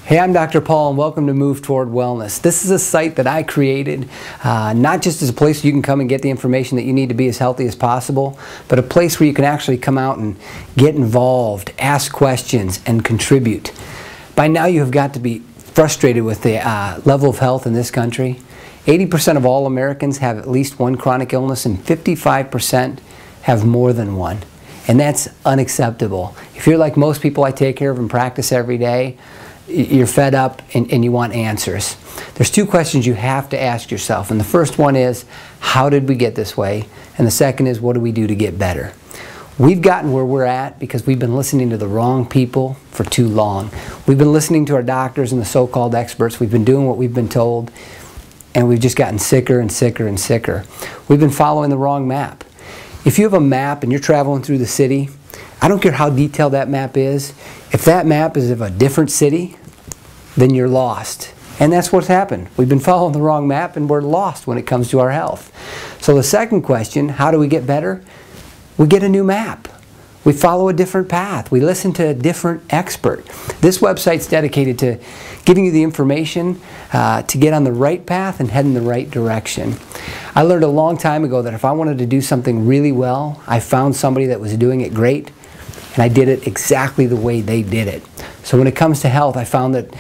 Hey, I'm Dr. Paul and welcome to Move Toward Wellness. This is a site that I created not just as a place where you can come and get the information that you need to be as healthy as possible, but a place where you can actually come out and get involved, ask questions, and contribute. By now you have got to be frustrated with the level of health in this country. 80% of all Americans have at least one chronic illness and 55% have more than one. And that's unacceptable. If you're like most people I take care of and practice every day, you're fed up and you want answers. There's two questions you have to ask yourself, and the first one is, how did we get this way? And the second is, what do we do to get better? We've gotten where we're at because we've been listening to the wrong people for too long. We've been listening to our doctors and the so-called experts. We've been doing what we've been told, and we've just gotten sicker and sicker and sicker. We've been following the wrong map. If you have a map and you're traveling through the city, I don't care how detailed that map is. If that map is of a different city, then you're lost. And that's what's happened. We've been following the wrong map and we're lost when it comes to our health. So the second question, how do we get better? We get a new map. We follow a different path. We listen to a different expert. This website's dedicated to giving you the information to get on the right path and head in the right direction. I learned a long time ago that if I wanted to do something really well, I found somebody that was doing it great, and I did it exactly the way they did it. So when it comes to health, I found that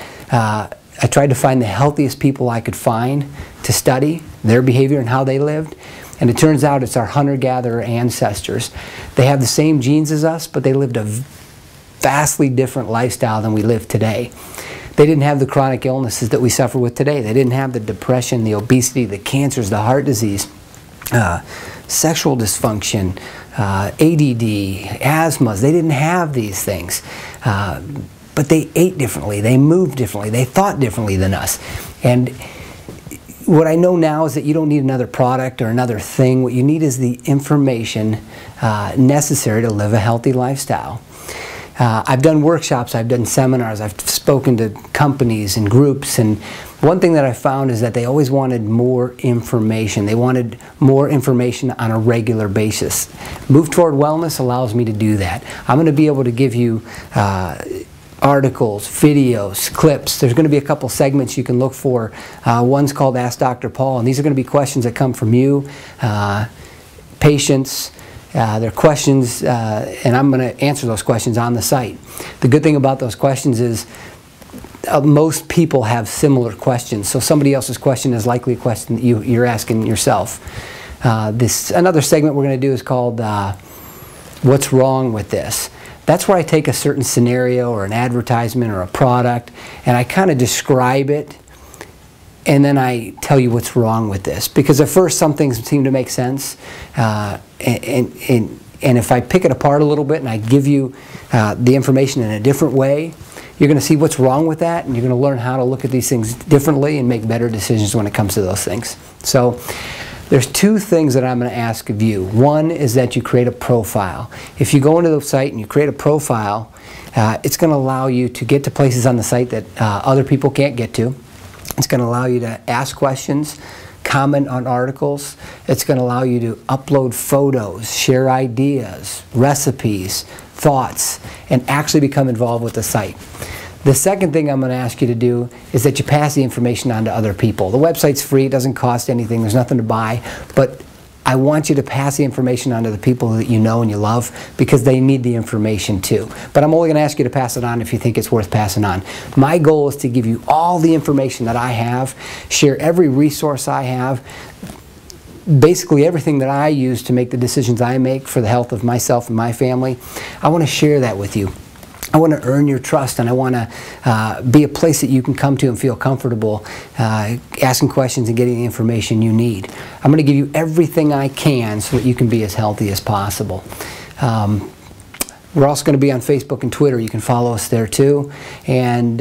I tried to find the healthiest people I could find to study their behavior and how they lived. And it turns out it's our hunter-gatherer ancestors. They have the same genes as us, but they lived a vastly different lifestyle than we live today. They didn't have the chronic illnesses that we suffer with today. They didn't have the depression, the obesity, the cancers, the heart disease, sexual dysfunction, ADD, asthmas. They didn't have these things. But they ate differently, they moved differently, they thought differently than us. And what I know now is that you don't need another product or another thing. What you need is the information necessary to live a healthy lifestyle. I've done workshops, I've done seminars, I've spoken to companies and groups, and one thing that I found is that they always wanted more information. They wanted more information on a regular basis. Move Toward Wellness allows me to do that. I'm going to be able to give you articles, videos, clips. There's going to be a couple segments you can look for. One's called Ask Dr. Paul, and these are going to be questions that come from you, patients. They're questions, and I'm going to answer those questions on the site. The good thing about those questions is most people have similar questions, so somebody else's question is likely a question that you're asking yourself. Another segment we're going to do is called What's Wrong with This? That's where I take a certain scenario or an advertisement or a product and I kind of describe it, and then I tell you what's wrong with this. Because at first some things seem to make sense, and if I pick it apart a little bit and I give you the information in a different way, you're going to see what's wrong with that, and you're going to learn how to look at these things differently and make better decisions when it comes to those things. So there's two things that I'm going to ask of you. One is that you create a profile. If you go into the site and you create a profile, it's going to allow you to get to places on the site that other people can't get to. It's going to allow you to ask questions, comment on articles. It's going to allow you to upload photos, share ideas, recipes, thoughts, and actually become involved with the site. The second thing I'm going to ask you to do is that you pass the information on to other people. The website's free, it doesn't cost anything, there's nothing to buy, but I want you to pass the information on to the people that you know and you love, because they need the information too. But I'm only going to ask you to pass it on if you think it's worth passing on. My goal is to give you all the information that I have, share every resource I have, basically everything that I use to make the decisions I make for the health of myself and my family. I want to share that with you. I want to earn your trust, and I want to be a place that you can come to and feel comfortable asking questions and getting the information you need. I'm going to give you everything I can so that you can be as healthy as possible. We're also going to be on Facebook and Twitter. You can follow us there too. And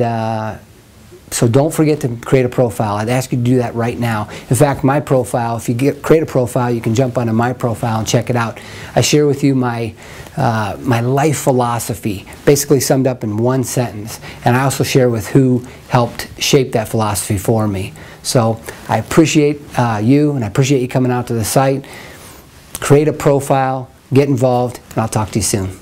so don't forget to create a profile. I'd ask you to do that right now. In fact, my profile, if you create a profile, you can jump onto my profile and check it out. I share with you my life philosophy, basically summed up in one sentence. And I also share with who helped shape that philosophy for me. So I appreciate you, and I appreciate you coming out to the site. Create a profile, get involved, and I'll talk to you soon.